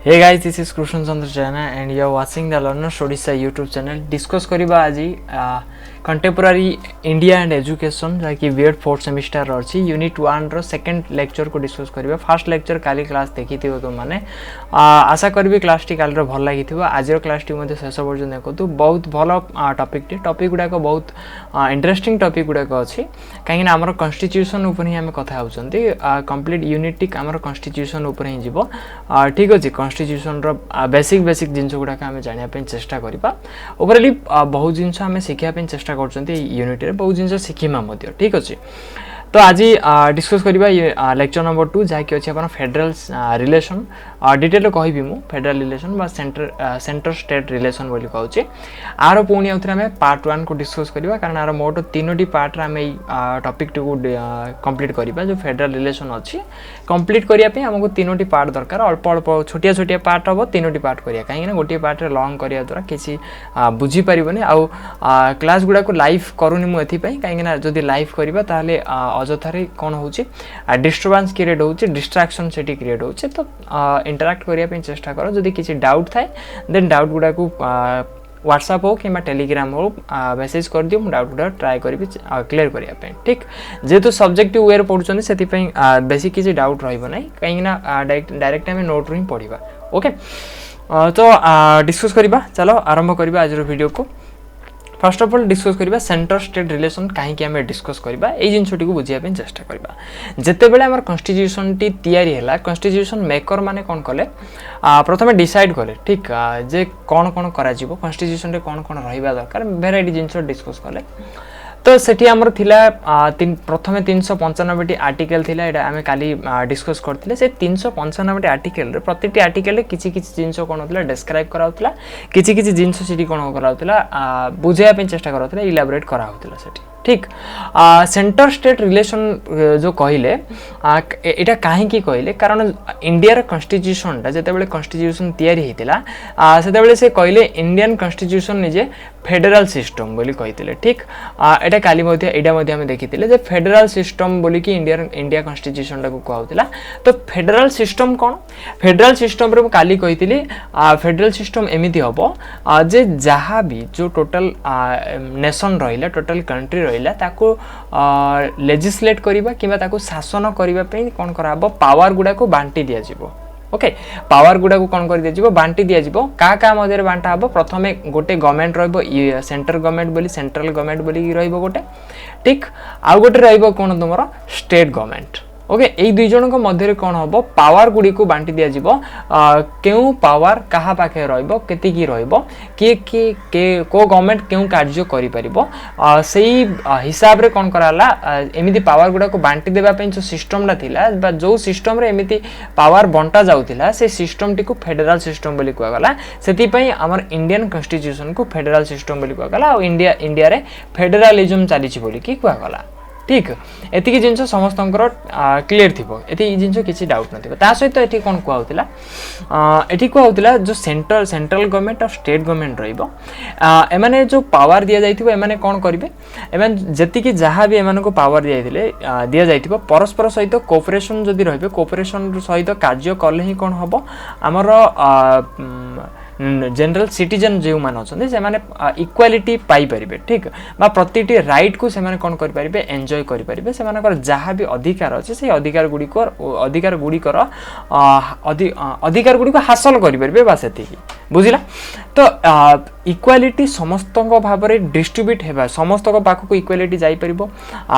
Hey guys, this is Krushan Chandra Jaina and you are watching the Learner Studies YouTube channel. Discuss करिबा आज contemporary India and education जहाँकि BEd 4th semester अच्छी unit 1 row second lecture को discuss करिबा. First lecture काली class देखि थिबो तो माने आशा करबी क्लास टी काल रो भल लागि थिबो. आज रो क्लास टी मध्ये शेष पर्यंत देखो बहुत भल टॉपिक गुडा को बहुत इंटरेस्टिंग टॉपिक गुडा को अछि काहे ना हमर कॉन्स्टिट्यूशन ऊपर ही हम कथा होचंती. कंप्लीट यूनिट टी हमर कॉन्स्टिट्यूशन ऊपर ही जीवो. ठीक अछि, कॉन्स्टिट्यूशन रो बेसिक जिंस गुडा का हम जानिया पे चेष्टा करिबा. ओवरली बहुत जिंस हम सिखिया पे चेष्टा करछंती यूनिट रे बहुत जिंस सिखिमा मध्ये. ठीक अछि, तो आज डिस्कस करिबा लेक्चर नंबर 2 जाय कि अछि अपन फेडरल रिलेशन. डिटेल कहबी मु फेडरल रिलेशन बा सेंटर स्टेट रिलेशन बोली कहउछि. आरो पुणी आउथरा में पार्ट 1 को डिस्कस करिबा कारण आरो मोट तीनोटी पार्ट रे हम ए टॉपिक को कंप्लीट करिबा. जो फेडरल रिलेशन अछि कंप्लीट करिया पे हमको तीनोटी पार्ट दरकार. अल्प अल्प छोटिया पार्ट हबो तीनोटी पार्ट करिया काहे ना गोटे पार्ट रे लॉन्ग करिया द्वारा किछि बुझी परिबनी. आ क्लास गुडा को लाइव करूनी मु एथि पई काहे ना जदी लाइव करिबा ताले अजथारे कोन होउछि डिस्टरबेंस क्रिएट होउछि, डिस्ट्रैक्शन सेठी क्रिएट होउछि. तो इंटरैक्ट करिया पे चेष्टा करो. जदी किछि डाउट थाए देन डाउट गुडा को व्हाट्सएप हो कि टेलीग्राम हो मेसेज कर दियो. डाउट गुडा ट्राई करबी क्लियर करिया पे. ठीक, जेतु सब्जेक्टिव वे रे पढुछन सेति पई बेसिक किछि डाउट रहइबो नै काहे ना डायरेक्ट हम नोट रू ही पढिबा. ओके, तो डिस्कस करिबा. चलो आरंभ करिबा आज रो वीडियो को. फर्स्ट ऑफ ऑल डिस्कस करिबा सेंटर स्टेट रिलेशन काहे कि हम डिस्कस करिबा ए जिंसटी को बुझिया पे चेष्टा करिबा. जते बेले हमर कॉन्स्टिट्यूशन टी तयारी हैला कॉन्स्टिट्यूशन मेकर माने कोन कले प्रथमे डिसाइड कले. ठीक, जे कोन कोन करा जिवो कॉन्स्टिट्यूशन रे कोन कोन रहिबा दरकार वेराइटी जिंस डिस्कस कले. तो सेठी हमर थिला प्रथमे 395 टी आर्टिकल थिला. एटा हमें काली डिस्कस करथिले. से 395 टी आर्टिकल रे प्रतिटी आर्टिकल रे किछि जिंस कोन होतला डिस्क्राइब करा होतला, किछि जिंस सेठी कोन करा होतला बुझाया पे चेष्टा करा होतला, इलैबोरेट करा होतला सेठी. ठीक, सेंटर स्टेट रिलेशन जो कहले एटा काहे की कहले कारण इंडिया रे कॉन्स्टिट्यूशन ता जते बेले कॉन्स्टिट्यूशन तयारी हेतिला सेते बेले से कहले इंडियन कॉन्स्टिट्यूशन निजे फेडरल सिस्टम बोली कहितिले. ठीक, एटा काली मध्ये एटा मध्ये हम देखितिले जे फेडरल सिस्टम बोली कि इंडिया कॉन्स्टिट्यूशन ता को कहउतिला. तो फेडरल सिस्टम कोन फेडरल सिस्टम रे काली कहितिले फेडरल सिस्टम एमिति हबो जे जहा भी जो टोटल नेशन रहिला टोटल कंट्री रहिला ताको लेजिस्लेट करिबा किबा ताको शासन करिबा पे कोन कराबो पावर गुडा को बांटी दिया जिवो. ओके, पावर गुडा को कोन कर दिया जिवो बांटी दिया जिवो. का मध्ये बांटा हबो प्रथमे गोटे गवर्नमेंट रहबो सेंटर गवर्नमेंट बोली सेंट्रल गवर्नमेंट बोली रहबो गोटे. ठीक, आ गोटे रहबो कोन तुमरो स्टेट गवर्नमेंट. ओके, ए दुई जन को मध्य कोन हबो पावर गुडी को बांटी दिया जिवो. केउ पावर कहा पाखे रहइबो केति की रहइबो के को गवर्नमेंट केउ कार्य करि परिबो सेही हिसाब रे कोन कराला एमिति पावर गुडा को बांटी देबा पे जो सिस्टम ला थिला बा जो सिस्टम रे एमिति पावर बंटा जाउथिला से सिस्टम टी को फेडरल सिस्टम बोली कहवा गला. सेति पई हमर इंडियन कॉन्स्टिट्यूशन को फेडरल सिस्टम बोली कहवा गला. इंडिया रे फेडरलिज्म चाली छि बोली की कहवा गला. ठीक, एतिकी जिंस समस्तंकर क्लियर थिबो, एति जिंस किछि डाउट नथिबो. ता सहित एठी कोन को होतिला एठी को होतिला जो सेंट्रल गवर्नमेंट और स्टेट गवर्नमेंट रहिबो एमाने जो पावर दिया जाइथिबो एमाने कोन करिवे एमान जतिकी जहा भी एमान को पावर दिया जाइथिबो परस्पर सहित कोऑपरेशन जदी रहिबे कोऑपरेशन सहित कार्य करले ही कोन हबो हमर जनरल सिटीजन जो मान अच्छे से माने इक्वालिटी पाई परिबे. ठीक, बा प्रतिटी राइट को से माने कोन करि परिबे एन्जॉय करि परिबे. से मानकर जहा भी अधिकार अछि से अधिकार गुडी को हासिल करि परिबे बा सेति बुझिला. तो इक्वालिटी समस्त भाबरे डिस्ट्रीब्यूट हेबा समस्त को पाखो को इक्वालिटी जाई परिबो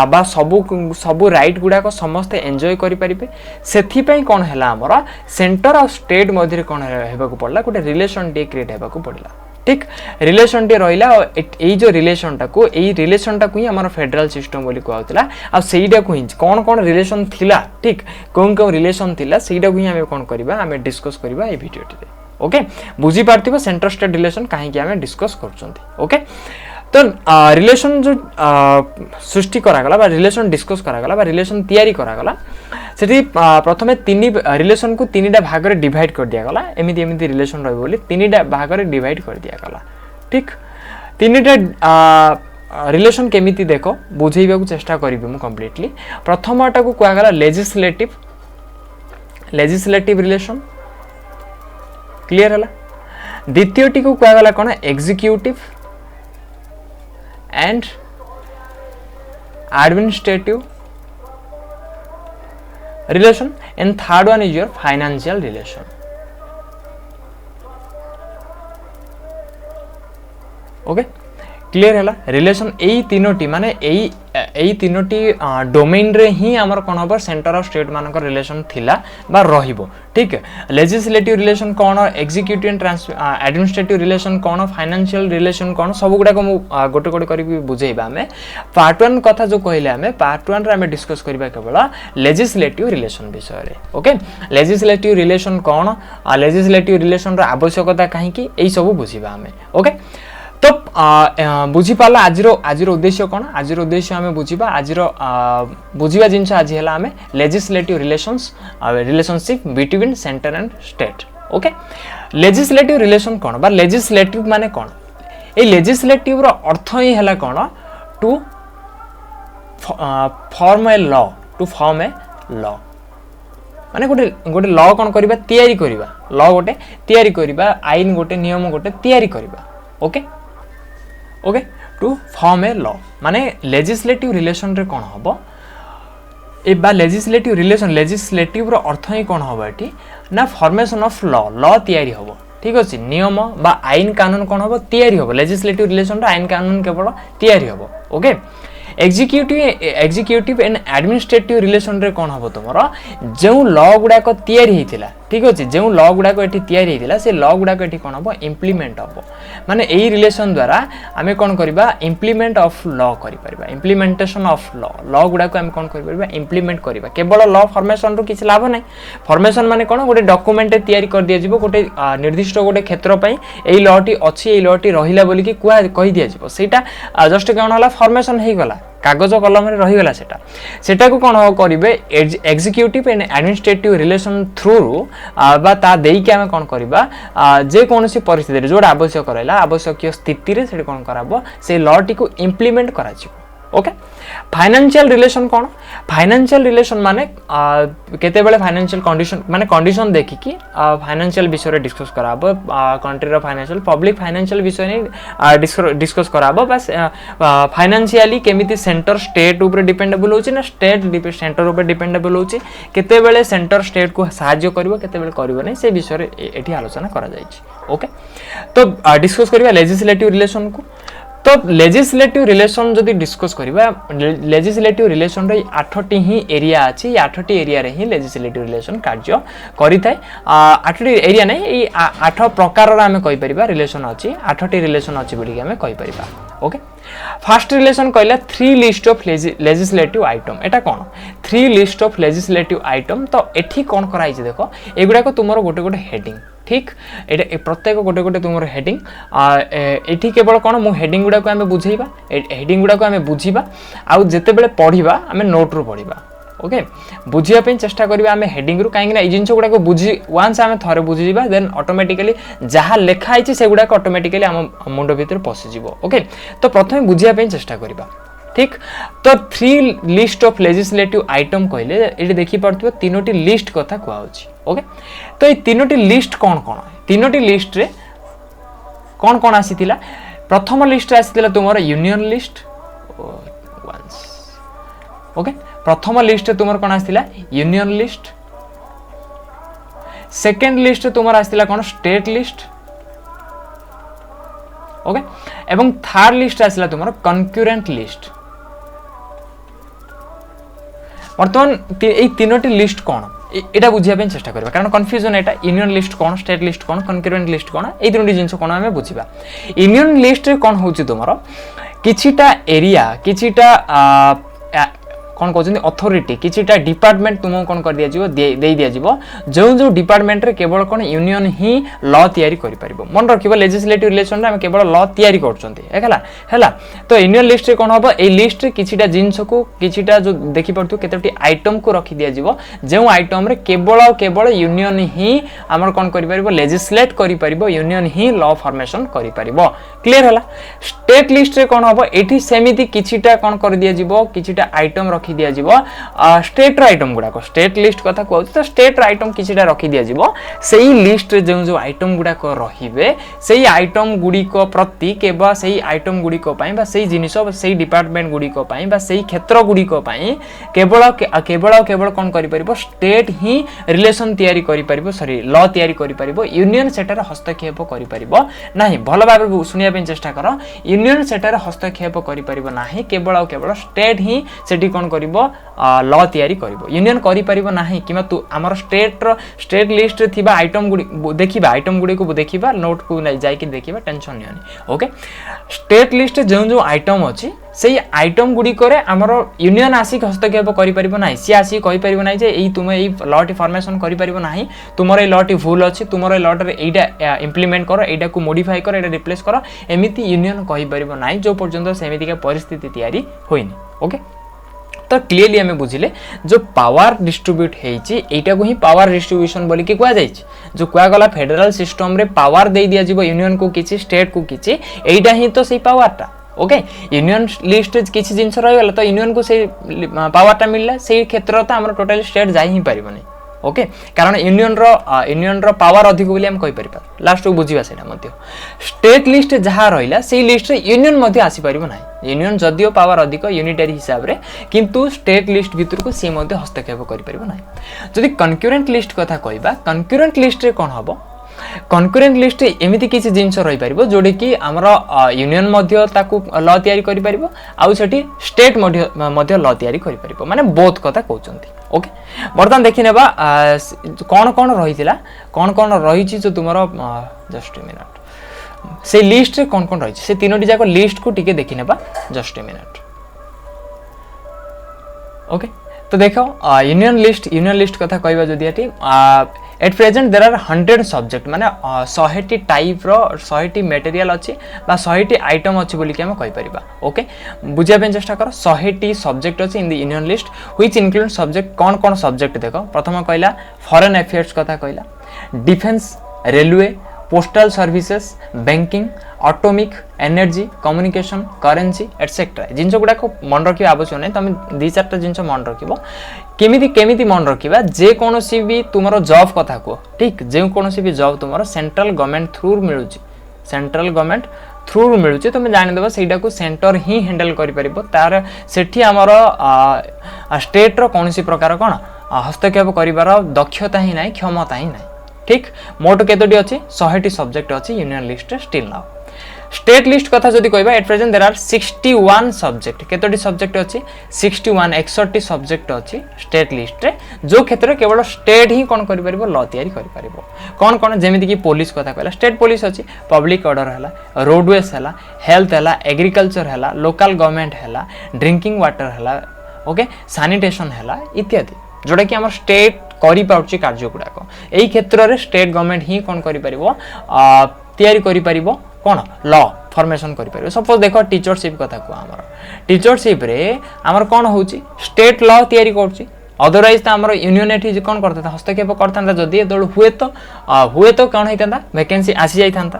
बा सबु राइट गुडा को समस्त एन्जॉय करि परिबे. सेथि पई कोन हैला हमरा सेंटर और स्टेट मध्ये कोन हेबा को पड़ला गोटे रिलेशन डे क्रिएट हेबा को पड़ला. ठीक, रिलेशन डे रहिला ए जो रिलेशन टा को ही हमर फेडरल सिस्टम बोली कहउतला. आ सेइडा को ही कोन रिलेशन थिला. ठीक, कोन रिलेशन थिला सेइडा को ही हम कोन करबा हम डिस्कस करबा ए वीडियो टे. ओके, बुझी पारथिबो सेंटर स्टेट रिलेशन काहे कि हम डिस्कस करछंती. ओके, तो रिलेशन जो सृष्टि करा गला बा रिलेशन डिस्कस करा गला बा रिलेशन तयारी करा गला सेठी प्रथमे तीन रिलेशन को तीनटा भाग रे डिवाइड कर दिया गला. एमिति रिलेशन रहबो बोली तीनटा भाग रे डिवाइड कर दिया गला. ठीक, तीनटा रिलेशन केमिति देखो बुझेइबा को चेष्टा करिबे मु कंप्लीटली. प्रथमटा को कहला लेजिस्लेटिव रिलेशन, क्लियर है द्वितीयटी को कहगला कौन executive and administrative relation and third one is your financial relation okay clear है रिलेशन यही तीनोटी माने यही तीनोटी डोमेन रे ही आमर कौन हम सेंटर ऑफ स्टेट मानक रिलेशन थिला बा रहिबो ठीक है लेजिस्लेटिव रिलेशन कौन एग्जीक्यूटिव एंड एडमिनिस्ट्रेटिव रिलेशन कौन फाइनेंशियल रिलेशन कौन सब गुडा को गोटे गोटे करके बुझेबा हमें पार्ट 1 कथा जो कहले हमें पार्ट 1 रे हमें डिस्कस करबा केवल लेजिस्लेटिव रिलेशन विषय रे ओके लेजिस्लेटिव रिलेशन कौन लेजिस्लेटिव रिलेशन रो आवश्यकता काहे कि एई सब बुझिबा हमें ओके तो बुझीपाला आज उद्देश्य कौन आज उद्देश्य आम बुझा आज बुझा जिन आज है आम legislative relationship between centre and state okay legislative relation कौन बा लेजिस्लेटिव माने कौन ये लेजिस्लेटिव रो अर्थ ही है कौन to form a law to form a law माने गोटे गोटे लॉ कौन करबा तैयारी करबा लॉ गोटे तैयारी करबा आईन गोटे नियम गोटे तैयारी करबा okay okay to form a law माने लेजिस्लेटिव रिलेशन रे कौन हम ए बा लेजिस्लेटिव रिलेशन लेजिस्लेटिव रो अर्थ ही कौन हम एटी ना फॉर्मेशन ऑफ लॉ लॉ तैयारी हम ठीक अच्छे नियम बा आईन कानून कौन हम तैयारी हम लेजिस्लेटिव रिलेशन रे आईन कानून केवल तैयारी हम okay executive and administrative relation रे कौन हम तुम जो लॉ गुड़ाक तैयारी होता ठीक अच्छे जो लॉ गुड़ाक ये तैयारी होता से लॉ गुड़ाक ये कौन हम इम्प्लीमेंट हम माने यही रिलेशन द्वारा आम कौन करवा इम्प्लीमेंट ऑफ लॉ कर इम्प्लीमेंटेशन ऑफ लॉ गुड़ाक आम कौन कर इम्प्लीमेंट करवा केवल लॉ फॉर्मेशन रू किसी लाभ ना फॉर्मेशन माने कौन गोटे डॉक्यूमेंट तैयारी कर दिया जिवो गोटे निर्दिष्ट गोटे क्षेत्र पे यही लॉटी अच्छी यही लॉटी रहिला बोली कि कहि दिया जिवो सेटा जस्ट कौन होला फॉर्मेशन हो गला कागज कलम रे रहीगला सेटा को कौन करेंगे executive and administrative relation through बा ता देई के आमे कौन करबा जे कोनोसी परिस्थिति रे जोड़ा आवश्यक रहला आवश्यक स्थिति रे से कौन कराबो से लॉ टी को इम्प्लीमेंट करा जिवो ओके फाइनेंशियल रिलेशन कौन फाइनेंशियल रिलेशन माने केते बेले फाइनेंशियल कंडीशन माने कंडीशन देखि कि फाइनेंशियल विषय रे डिस्कस कराबो कंट्री रो फाइनेंशियल पब्लिक फाइनेंशियल विषय ने डिस्कस कराबो बस फाइनेंशियली केमिति सेंटर स्टेट ऊपर डिपेंडेबल होची ना स्टेट सेंटर ऊपर डिपेंडेबल होची केते बेले सेंटर स्टेट को सहाय्य करबो केते बेले करबो नै से विषय रे एठी आलोचना करा जायछि ओके तो डिस्कस करबा लेजिस्लेटिव रिलेशन को तो लेजिस्लेटिव रिलेशन जदि डिस्कस करबा लेजिस्लेटिव रिलेशन रे 8टी ही एरिया अछि 8टी एरिया रे ही लेजिस्लेटिव रिलेशन कार्य करि थाए 8टी एरिया नै ए 8 प्रकार रा हमें कहि परिबा रिलेशन अछि 8टी रिलेशन अछि बोली हमें कहि परिबा ओके फर्स्ट रिलेशन कहला 3 list of legislative item Etah cone 3 list of legislative item तो एठी कोन कराई छै देखो एगुडा को तुमरो गोटे गोटे हेडिंग ठीक ये प्रत्येक गोटे गोटे तुम हेडिंग ये केवल कौन मु हेडिंग गुड़ा को आम बुझेबा हेडिंग गुड़ा को आम बुझा आउ जिते बेले पढ़ा आम नोट रू पढ़ा ओके बुझापी चेष्टा करवा आम हेडिंग रू कहीं जिन गुड़ा को बुझी वन्स आम थे बुझीजा देन ऑटोमेटिकली जहाँ लिखाई से गुड़ा ऑटोमेटिकली आम मुंड भीतर पशिज ओके तो प्रथम बुझापी चेष्टा करवा ठीक तो 3 लिस्ट ऑफ लेजिस्लेटिव आइटम कहले ये देखि पड़थबो तीनोटी लिस्ट कथा कहउछि ओके तो ये तीनोटी लिस्ट कौन कौन तीनोटी लिस्ट रे कौन कौन आसीतिला प्रथम लिस्ट आसीतिला तुमर यूनियन लिस्ट वंस ओके प्रथम लिस्ट तुमर कौन आसीतिला यूनियन लिस्ट सेकंड लिस्ट तुमर आसीतिला कौन स्टेट लिस्ट ओके एवं थर्ड लिस्ट आसीला तुमर कनक्यूरेंट लिस्ट बर्तमान ये तीनोटी लिस्ट कौन एटा बुझिया चेष्टा करबा कारण कन्फ्यूजन एटा यूनियन लिस्ट कौन स्टेट लिस्ट कौन कनक्यूरेंट लिस्ट कौन ए तीनोटी जिंस कौन हमें बुझिबा यूनियन लिस्ट रे कौन होची तुमरो किछिटा एरिया किछिटा कौन कहते अथॉरिटी किछिटा डिपार्टमेंट तुमको कौन कर दिया दे दिया जो जो डिपार्टमेंट रे केवल कौन यूनियन ही लॉ तैयारी करि परिबो मन रखिबो लेजिस्लेटिव रिलेशन रे हम केवल लॉ तैयारी करछंती हैला तो यूनियन लिस्ट रे कौन हबो ए लिस्ट रे किछिटा जिंस को किछिटा जो देखि पड़थु केतोटी आइटम को रखि दिया जिवो जो आइटम रे केवल यूनियन ही हमर कौन करि परिबो लेजिस्लेट करि परिबो यूनियन ही लॉ फॉर्मेशन करि परिबो क्लियर हैला स्टेट लिस्ट रे कौन हबो एठी सेमिति किछिटा कौन कर दिया जिवो किछिटा आइटम रखि रखी दिया जीवो स्टेट रो आइटम गुडाको स्टेट लिस्ट कथा कहू तो स्टेट रो आइटम किछिटा रखी दिया जीवो सेही लिस्ट रे जो आइटम गुडाको रहिबे सेही आइटम गुडीको प्रति केबा सेही आइटम गुडीको पई बा सेही जिनिस सेही डिपार्टमेंट गुडीको पई बा सेही क्षेत्र गुडीको पई केवल केवल केवल कोन करि परिबो स्टेट ही रिलेशन तयारी करि परिबो सॉरी लॉ तयारी करि परिबो यूनियन सेटर हस्तक्षेप करि परिबो नाही भलो भाबे सुनिया पे चेष्टा करो यूनियन सेटर हस्तक्षेप करि परिबो नाही केवल केवल स्टेट ही सेठी कोन करिवो लॉ तयारी करिवो यूनियन करि परिबो नाही किमा तू हमर स्टेट लिस्ट रे थिबा आइटम गुडी देखिबा आइटम गुडी को देखिबा नोट को जाई कि देखिबा टेंशन नियनी ओके स्टेट लिस्ट जो आइटम अछि सेही आइटम गुडी करे हमर यूनियन आसी हस्तक्षेप करि परिबो नाही सी आसी कहि परिबो नाही जे एई तुमे एई लॉ टी फॉर्मेशन करि परिबो नाही तुमर ए लॉ टी भूल अछि तुमर ए लॉ रे एइडा इंप्लीमेंट करो एइडा को मॉडिफाई करो एइडा रिप्लेस करो एमिति यूनियन कहि परिबो नाही जो पर्यंत सेमिति के परिस्थिति तयारी होइनी ओके तो क्लियरली हमें बुझिले जो पावर डिस्ट्रीब्यूट हेची एटा को ही पावर डिस्ट्रीब्यूशन बोली कि कुआ जाइछ जो कुआ गला फेडरल सिस्टम रे पावर दे दिया जीवो यूनियन को किछि स्टेट को किछि एटा ही तो सेही पावरटा ओके यूनियन लिस्ट किछि जिंस रहि गला तो यूनियन को से पावरटा मिलला सेही क्षेत्र तो हमर टोटल स्टेट जाई ही परिबोनी ओके कारण यूनियन रो पावर अधिक बोली हम कहि परिबा लास्ट को बुझिबा सेटा मध्य स्टेट लिस्ट जहा रहिला सेही लिस्ट रे यूनियन मध्य आसी परिबो नाही यूनियन जदियो पावर अधिक यूनिटरी हिसाब रे किंतु स्टेट लिस्ट भितर को से मध्य हस्तक्षेप करि परिबो नाही जदि कनकरेंट लिस्ट कथा कहिबा कनकरेंट लिस्ट रे कोन हबो कनकरेंट लिस्ट एमिति किछि जिंस रहि परिबो जोडे कि हमरा यूनियन मध्य ताकू लॉ तयारी करि परिबो आउ सेठी स्टेट मध्य लॉ तयारी करि परिबो माने बोथ कथा कहउचंती ओके बर्तमान देखि नेबा कोन कोन रहिछि जो तुमरो जस्ट ए मिनिट से लिस्ट रे कोन कोन रहिछि से तीनोटी जाको लिस्ट को टिके देखि नेबा जस्ट ए मिनिट ओके तो देखो यूनियन लिस्ट कथा कहबा जदि एटी at present there are 100 subject माने 100 टी टाइप रो 100 टी मटेरियल अछि बा 100 टी आइटम अछि बोली कि हम कहि परिबा ओके बुझिया पे चेष्टा करो 100 टी सब्जेक्ट अछि in the union list which include subject कोन सब्जेक्ट देखो प्रथम कहला फॉरेन अफेयर्स कथा कहला defence railway postal services banking atomic energy communication currency etcetera जिनस गुडा को मन रखिबा आवश्यक नै तमे दी चारटा जिनस मन रखिबो केमिति मन रखिबा जे कोनोसी भी तुमरो जॉब कथा को ठीक जे कोनोसी भी जॉब तुमरो सेंट्रल गवर्नमेंट थ्रू मिलुची सेंट्रल गवर्नमेंट थ्रू मिलुची तुम जानि देबो सेटा को सेंटर ही हैंडल करि परिबो तार सेठी हमरो स्टेट रो कोनोसी प्रकार कोन हस्तक्षेप करिवार दक्षता ही नै क्षमता ही नै ठीक मोट केतोटी अछि 100 टी सब्जेक्ट अछि union list still now state list कथा जदि कहबा at present there are 61 subject केतोटी सब्जेक्ट अछि 61 61 सब्जेक्ट अछि स्टेट लिस्ट रे जो क्षेत्र केवल स्टेट ही कोन करि परिबो लॉ तयारी करि परिबो कोन जेमिति कि पुलिस कथा कहला स्टेट पुलिस अछि पब्लिक ऑर्डर हला रोडवेज हला हेल्थ हला एग्रीकल्चर हला लोकल गवर्नमेंट हला ड्रिंकिंग वाटर हला ओके सैनिटेशन हला इत्यादि जोडा कि हमर स्टेट करि पाउची कार्य गुडाको एई क्षेत्र रे स्टेट गवर्नमेंट ही कोन करि परिबो तयारी करि परिबो कोन लॉ फॉर्मेशन करि परिबो सपोज देखो टीचरशिप कथा को हमर टीचरशिप रे हमर कोन होउची स्टेट लॉ तयारी करची अदरवाइज त हमर यूनियन एठी कोन करता हस्तक्षेप करथांदा जदी दळ हुए तो कोन हैतंदा वैकेंसी आसी जाई थांता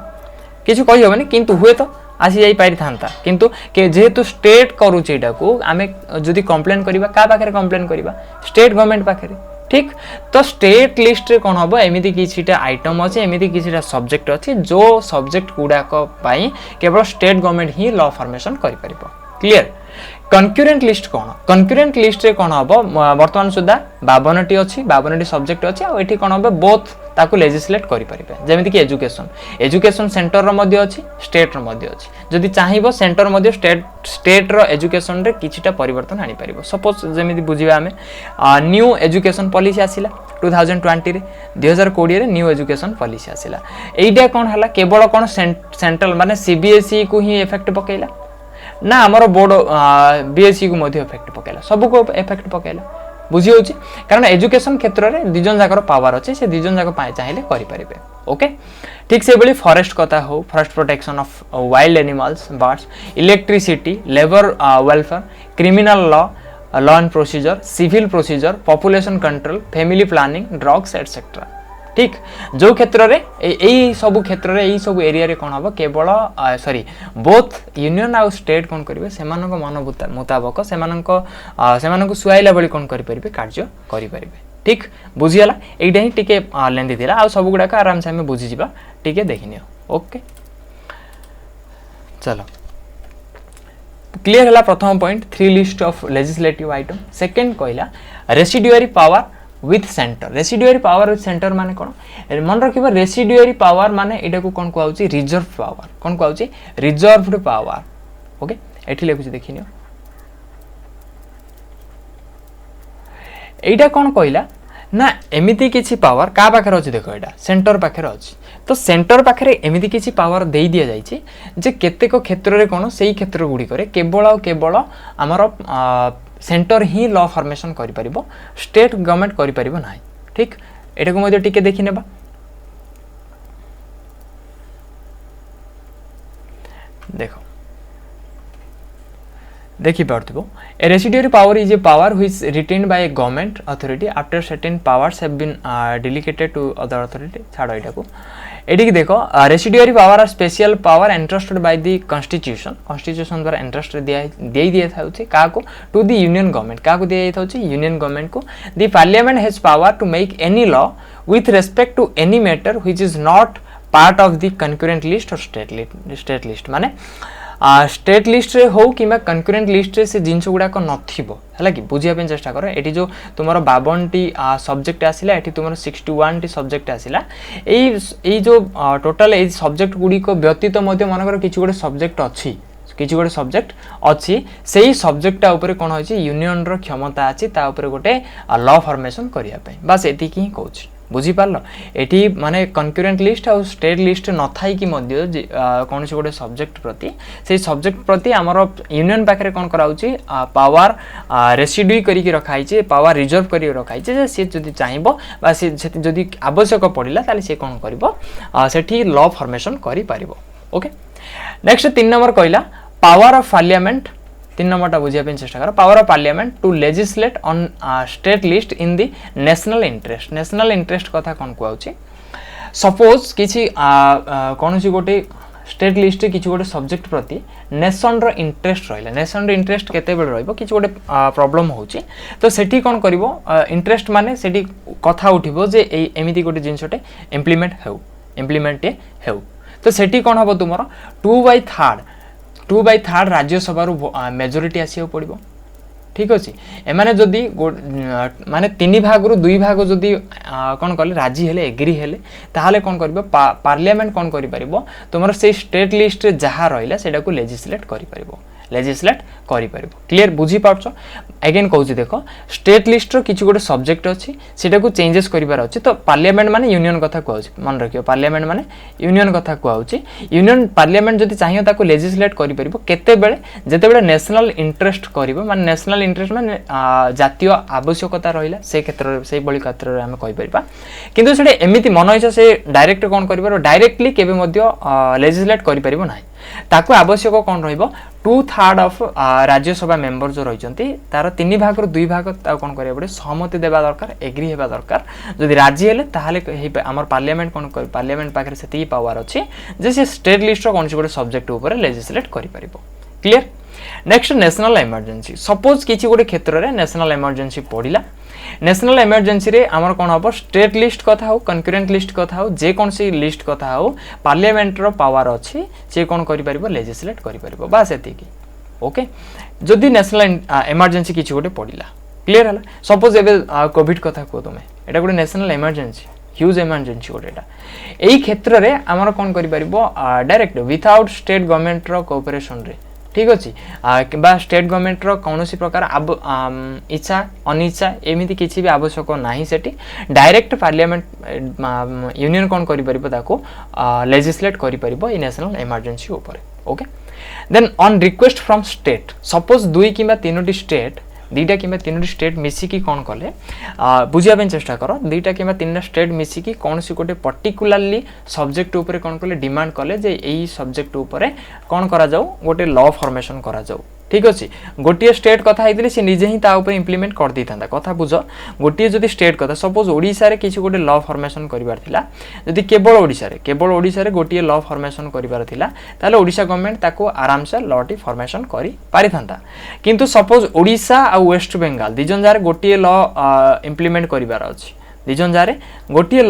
किछु कहि होबनी किंतु हुए तो आसी जाई पारि थांता किंतु के जेहेतु स्टेट करूची एटा को आमे जदी कंप्लेन करिबा का पाखरे कंप्लेन करिबा स्टेट गवर्नमेंट पाखरे ठीक तो स्टेट लिस्ट रे कोन हबो एमिति किछिटा आइटम अछि एमिति किछिटा सब्जेक्ट अछि जो सब्जेक्ट गुडा को पाई केवल स्टेट गवर्नमेंट ही लॉ फॉर्मेशन करि परिबो क्लियर कनकरेंट लिस्ट कोन कनकरेंट लिस्ट रे कोन हबो वर्तमान सुधा 52 टी अछि 52 टी सब्जेक्ट अछि आ एठी कोन हबो बोथ ताकू लेजिस्लेट करि परिबे जेमिति कि एजुकेशन सेंटर रो मध्ये अछि स्टेट रो मध्ये अछि जदि चाहिबो सेंटर मध्ये स्टेट रो एजुकेशन रे किछिटा परिवर्तन आनि परिबो सपोज जेमिति बुझिबा हमें न्यू एजुकेशन पॉलिसी आसिला 2020 रे 2020 रे न्यू एजुकेशन पॉलिसी आसिला एइडा कोन हला केवल कोन सेंट्रल माने सीबीएसई को ही इफेक्ट पकेला ना हमर बोर्ड बीएसई को मध्ये इफेक्ट पकेला सब को इफेक्ट पकेला बुझी होची कारण एजुकेशन क्षेत्र रे दिजन जाकर पावर अछि से दिजन जाकर पाए चाहिले करि परिबे ओके ठीक से बोली फॉरेस्ट कथा हो forest protection of wild animals birds electricity labour welfare criminal law and procedure civil procedure population control family planning drugs etcetera ठीक जो क्षेत्र रे एई सब क्षेत्र रे एई सब एरिया रे कोन हबो केवल सॉरी बोथ यूनियन आ स्टेट कोन करिवे सेमानक मन मुताबिक सेमानक सुआइला बळी कोन करि परिबे कार्य करि परिबे ठीक बुझियाला एइडा ही टिके लेंदी थिला आ सब गुडा का आराम से हमें बुझि जिबा टिके देखिनियो ओके चलो क्लियर हला प्रथम point 3 list of legislative item second कहला residuary power with centre residuary power with centre माने कोन मन रखिबा रेसिडुअरी पावर माने एटा को कोन कहउची रिजर्व पावर कोन कहउची रिजर्व्ड पावर ओके एठी लेखुची देखिनियो एटा कोन कहला ना एमिति किछि पावर का पाखर अछि देखो एटा सेंटर पाखर अछि तो सेंटर पाखरे एमिति किछि पावर देई दिया जाइछि जे केतेक क्षेत्र रे कोन सेही क्षेत्र गुडी करे केवल हमर सेंटर ही लॉ फॉर्मेशन करि परिबो स्टेट गवर्नमेंट करि परिबो नाही ठीक एटा को मध्ये टिके देखि नेबा देखो देखि पारथिबो a residuary power is a power which is retained by a government authority after certain powers have been delegated to other authority छाड़ो एटा को एटी की देखो residuary power are special power entrusted by the constitution द्वारा entrust दिया थाउछि का को टू द यूनियन गवर्नमेंट का को दिया थाउछि यूनियन गवर्नमेंट को the parliament has power to make any law with respect to any matter which is not part of the concurrent list और स्टेट लिस्ट माने स्टेट लिस्ट रे हो कि कंकरेंट लिस्ट रे से जिंस गुडा को नथिबो हला कि बुझिया पे चेष्टा करो एटी जो तुमरो 52 टी सब्जेक्ट आसिला एटी तुमरो 61 टी सब्जेक्ट आसिला एई जो टोटल एई सब्जेक्ट गुडी को व्यतीत मध्ये मानकर किछि गोटे सब्जेक्ट अछि किछि गोटे सब्जेक्ट अछि सेही सब्जेक्ट ता ऊपर कोन होछि यूनियन रो क्षमता अछि ता ऊपर गोटे लॉ फॉर्मेशन करिया पे बस एती की कहउछि बुझी पारलो एठी माने कंकरेंट लिस्ट और स्टेट लिस्ट न थाई कि मध्य कोन से गोटे सब्जेक्ट प्रति से सब्जेक्ट प्रति हमर यूनियन पाखरे कोन कराउची पावर रेसिड्यू करी कि रखाई छे पावर रिजर्व करी रखाई छे जे से जदी चाहिबो बा से जदी आवश्यक पडिला ताले से कोन करबो सेठी लॉ फॉर्मेशन करी पारिबो ओके नेक्स्ट 3 नंबर कहला पावर ऑफ पार्लियामेंट 3 नंबरटा बुझिया पे चेष्टा करो power of parliament to legislate on state list in the national interest कथा कोन कहउची सपोज किछि कोनसी गोटे स्टेट लिस्ट किछि गोटे सब्जेक्ट प्रति नेशन रो इंटरेस्ट रहला नेशन रो इंटरेस्ट केते बेल रहइबो किछि गोटे प्रॉब्लम होउची तो सेठी कोन करबो इंटरेस्ट माने सेठी कथा उठिबो जे एमिति गोटे जिंसटे इम्प्लीमेंट हेउ तो सेठी कोन हबो तुमरो 2/3 राज्यसभा मेजोरिटी आसी पड़ो ठीक अच्छे एमाने जदि माने 3 भाग रु 2 भाग जदि कौन कले राजी हेले एग्री हेले ताहाले कौन करिबो पार्लियामेंट कौन करि परिबो तुमर से स्टेट लिस्ट रे जहा रहिला सेटा को लेजिस्लेट करि परिबो क्लियर बुझी पाछो अगेन कहूची देखो स्टेट लिस्ट रो किछि गोटे सब्जेक्ट अछि सेटा को चेंजेस करिवार अछि तो पार्लियामेंट माने यूनियन कथा कहउची मन रखियो पार्लियामेंट माने यूनियन कथा कहउची यूनियन पार्लियामेंट जदि चाहियो ताको लेजिस्लेट करि परिबो केते बेले जते बेले नेशनल इंटरेस्ट करिवो माने नेशनल इंटरेस्ट माने जातीय आवश्यकता रहिला से क्षेत्र से बळी क्षेत्र रे हम कहि परिबा किंतु सेटे एमिति मन इच्छा से डायरेक्ट कोन करिवार डायरेक्टली केबे मध्य लेजिस्लेट करि परिबो नाही ताको आवश्यक कोन रहइबो 2/3 ऑफ राज्यसभा मेंबर जो रहिचंती तार 3 भाग रो 2 भाग ता कोन करिया बडे सहमति देबा दरकार एग्री हेबा दरकार जदि राजी हेले ताहाले हमर पार्लियामेंट कोन कर पार्लियामेंट पाखरे सेती पावर अछि जे से स्टेट लिस्ट रो कोन गोटे सब्जेक्ट ऊपर लेजिस्लेट करि परिबो clear next national emergency suppose किछि गोटे क्षेत्र रे नेशनल इमरजेंसी पडिला नेशनल इमरजेंसी रे हमर कोन हबो स्टेट लिस्ट कथा हो कंकरेंट लिस्ट कथा हो जे कोन सी लिस्ट कथा हो पार्लियामेंट रो पावर अछि से कोन करि परिबो लेजिस्लेट करि परिबो बस एति की ओके जदि नेशनल इमरजेंसी किछि गोटे पडिला क्लियर हला सपोज एबे कोविड कथा को तुमे एटा गोटे नेशनल इमरजेंसी ह्यूज इमरजेंसी गोटेटा एई क्षेत्र रे हमर कोन करि परिबो डायरेक्ट विथआउट स्टेट गवर्नमेंट रो कोऑपरेशन रे ठीक अच्छे कि स्टेट गवर्नमेंट रो कौनसी प्रकार इच्छा अनिच्छा एमिति किछि भी आवश्यक नाही सेठी डायरेक्ट पार्लियामेंट यूनियन कोन करि परिबो ताको लेजिस्लेट करि परिबो इ नेशनल इमरजेंसी ऊपर okay then on request from state suppose 2 किबा 3टी स्टेट 2टा किबा 3टी स्टेट मिसिकी कोन कले बुझिया बेन चेष्टा करो 2टा किबा 3टा स्टेट मिसिकी कोनसी गोटे पर्टिकुलरली सब्जेक्ट ऊपर कोन कले डिमांड कले जे एई सब्जेक्ट ऊपर कोन करा जाऊ गोटे लॉ फॉर्मेशन करा जाऊ ठीक अच्छे गोटे स्टेट कथा होती सी निजे ही ताऊपर इम्प्लीमेंट कर दे था कथा बुझ गोटे जदि स्टेट कथा सपोज ओडिशा रे किसी गोटे लॉ फॉर्मेशन करिवार थिला जदि केवल ओडिशा रे गोटे लॉ फॉर्मेशन करिवार थिला ताले ओडिशा गवर्नमेंट ताको आराम से लॉ टी फॉर्मेशन करि पारि थांता किंतु सपोज ओडिशा आ वेस्ट बेंगल दिजन जार गोटे लॉ इम्प्लीमेंट करिवार अछि दिजन जारे गोटे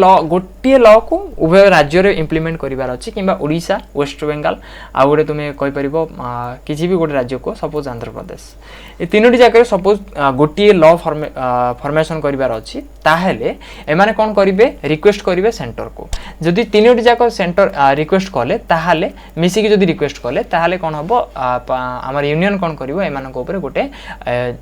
लॉ को उभय राज्य रे इम्प्लीमेंट करिवार अछि किंबा ओडिशा वेस्ट बेंगल आ गोटे तुमे कहि परिबो किछि भी गोटे राज्य को सपोज आंध्र प्रदेश ए तीनोटी जगह सपोज गोटे लॉ फॉर्मेशन करिवार अछि ताहेले एमाने कोन करिवे रिक्वेस्ट करिवे सेंटर को जदि तीनोटी जगह सेंटर रिक्वेस्ट कले ताहाले मिसी के जदि रिक्वेस्ट कले ताहाले कोन हबो हमर यूनियन कोन करिवो एमानक ऊपर गोटे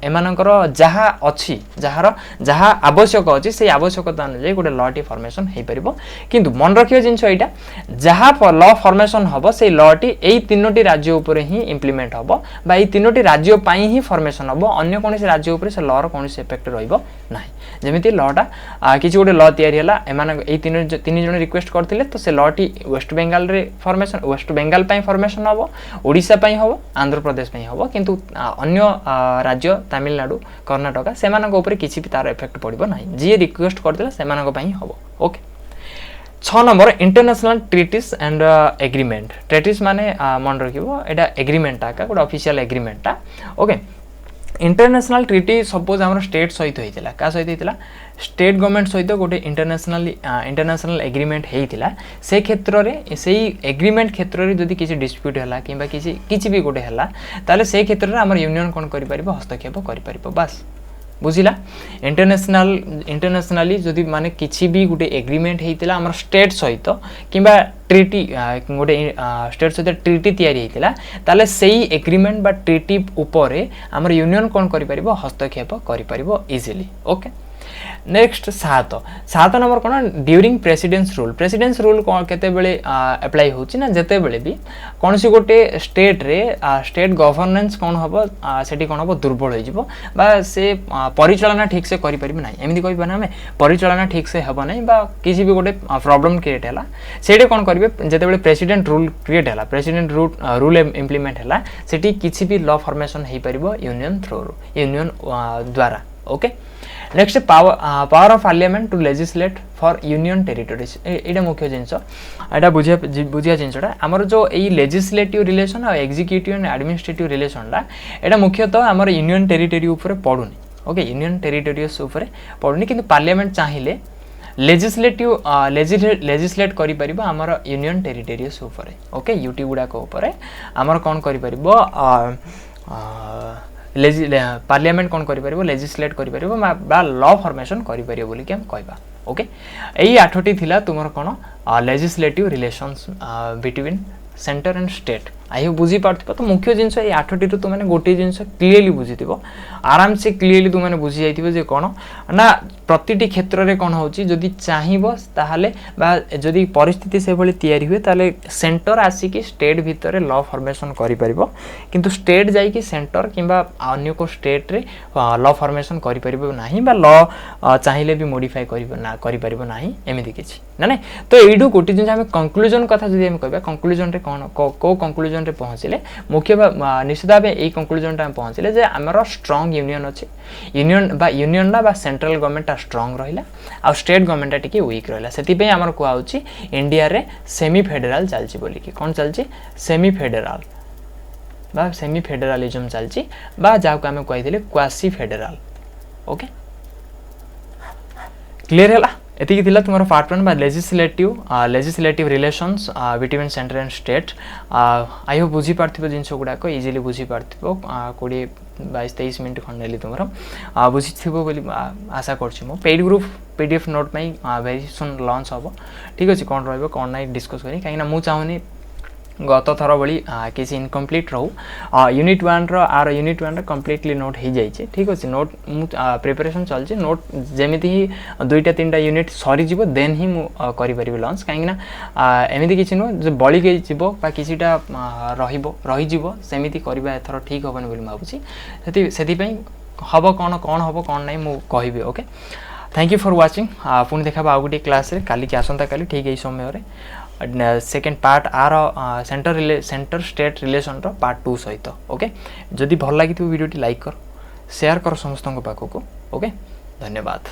एमानकर जहा अछि जहा आवश्यक अछि से आवश्यक अनुसार गोटे लॉ टी फॉर्मेशन हो पार किंतु मन रखियो जिनस यहाँ जहाँ लॉ फॉर्मेशन हम से लॉ टी यही तीनोटी राज्य उपर ही इम्प्लीमेंट हम बा तीनोटी राज्य ही फॉर्मेशन हम अन्य कौन राज्य उपर से लॉ कौन इफेक्ट रही जमी लॉटा किसी गोटे लॉ तैयारी है तीन जन रिक्वेस्ट करते तो से लॉ टी वेस्ट बेंगल रे फॉर्मेशन वेस्ट बेंगल फॉर्मेशन हम ओडिशा हम आंध्र प्रदेश हम किंतु अन्य राज्य तमिलनाडु कर्णाटक से किसी भी तार इफेक्ट पड़ो ना जी रिक्वेस्ट करते हम okay 6 number international treaties and agreement treaties माने मन रखिबो एटा एग्रीमेंट का गोटे official agreement okay international treaty suppose आम स्टेट सहित होता क्या सहित होता स्टेट गवर्नमेंट सहित गोटे इंटरनेशनल एग्रीमेंट होता से क्षेत्र में से एग्रीमेंट क्षेत्र में जदि किसी डिस्प्यूट है कि किसी भी गोटे है ताले से क्षेत्र में आम यूनियन कौन कर हस्तक्षेप कर बास बुझिला इंटरनेशनली जदि माने किसी भी गोटे एग्रीमेंट होता आम स्टेट सहित किंबा ट्रीटी गोटे स्टेट सहित ट्रीटी तैयारी होता ताले सेही एग्रीमेंट बा ट्रीटी उपरे आम यूनियन कौन कर हस्तक्षेप कर इजिली ओके नेक्स्ट 7 नंबर कौन ड्यूरिंग प्रेसिडेंस रूल कौन केते बेले अप्लाई होची ना जेते बेले भी कौन सी गोटे स्टेट रे स्टेट गवर्नेंस कौन हम सेठी कौन हम दुर्बल हो जिवो बा से परिचालना ठीक से करि परिबे नै एमिति कहि बना हमें परिचालना ठीक से हबो नै बा किसी भी गोटे प्रॉब्लम क्रिएट हैला सेठी कौन करिवे जेते बेले प्रेसिडेंट रूल क्रिएट हैला प्रेसिडेंट रूल इम्प्लीमेंट हैला सेठी किसी भी लॉ फॉर्मेशन हे परिबो यूनियन द्वारा okay next power of parliament to legislate for union territories एटा मुख्य जिनस एटा बुझिया जिनसटा आमर जो यही लेजिस्लेटिव रिलेशन और एग्जीक्यूटिव एंड एडमिनिस्ट्रेटिव रिलेशनटा एटा मुख्यतः आमर यूनियन टेरिटोरी ऊपर पड़ुनी ओके यूनियन टेरिटोरीज ऊपर पड़ुनी किंतु पार्लियामेंट चाहिए लेजिस्लेट करि परिबो आमर यूनियन टेरिटोरीज ऊपर ओके यूटी गुडाक ऊपर आमर कोन करि परिबो पार्लियामेंट कौन कर लेजिस्लेट कर लॉ फॉर्मेशन कर कहवा ओके यही 8टी थिला तुमर कौन legislative relations between centre and state आई बुझी पार्थ तो मुख्य जिनस ये 8टी तुम मैंने गोटे जिनस क्लीयरली बुझी आराम से क्लीयरली तुम मैंने बुझी जाइए कौन ना प्रति क्षेत्र में कौन होची जदि चाहिबो ताहाले बा जदि परिस्थिति से भली तैयारी हुए ताले सेंटर आसिकी स्टेट भितर लॉ फॉर्मेशन करि परिबो किंतु स्टेट जाई कि सेंटर किंबा अन्य को स्टेट रे लॉ फॉर्मेशन करि परिबो नाही बा लॉ चाहिए भी मॉडिफाई करि परिबो नाही एमिति किछि ना नै तो एडू गोटे जिन हम कंक्लूजन कथा जदि हम कहबा कंक्लूजन रे कोन को कंक्लूजन रे पहुँचले मुख्य निश्चित भाव यही कंक्लूजन टा पहुँचले जे आमर स्ट्रांग यूनियन अच्छे यूनियन बा सेंट्रल गवर्नमेंट स्ट्रांग रहिला आ स्टेट गवर्नमेंट टिके वीक रहिला सेति पे हमर को आउची इंडिया रे सेमी फेडरल चलची बोली कि कोन चलची सेमी फेडरलिज्म चलची बा जाको हम कहिथिले क्वासी फेडरल ओके क्लियर हैला एतिकी थिला तुमर पार्ट 1 बा legislative relations between centre and state I hope बुझी पार्थिबो जिंस गुडा को इजीली बुझी पार्थिबो 20-22-23 मिनिट खंडेली तुमर बुझी थिबो बोली आशा करछि मो पेड ग्रुप पीडीएफ नोट में वेरी सुन लॉन्च हबो ठीक अछि कोन रहबो कोन नै डिस्कस करी काइना मु चाहनी गत थर भली किसी इनकम्प्लीट रहू यूनिट 1 आर यूनिट 1 कम्प्लीटली नोट हो जाइए ठीक अच्छे नोट प्रिपरेशन चलती नोट जमीती ही 2-3टा यूनिट सरी जीव देन ही मुझे लॉन्च कहीं एमती किसी नुह जो बड़ी गई किसीटा रही सेमती करवा एथर ठीक हेनी बोली भावुँ से हम कौन हम कौन ना मुझे कहि okay thank you for watching पुणी देखा आउ गोटे क्लास रे काली की आसंता काली ठीक यही समय सेकेंड पार्ट आर सेंटर स्टेट रिलेशन रो पार्ट 2 सहित ओके जदि भल लगी वीडियो लाइक कर शेयर कर समस्त पाखक ओके धन्यवाद।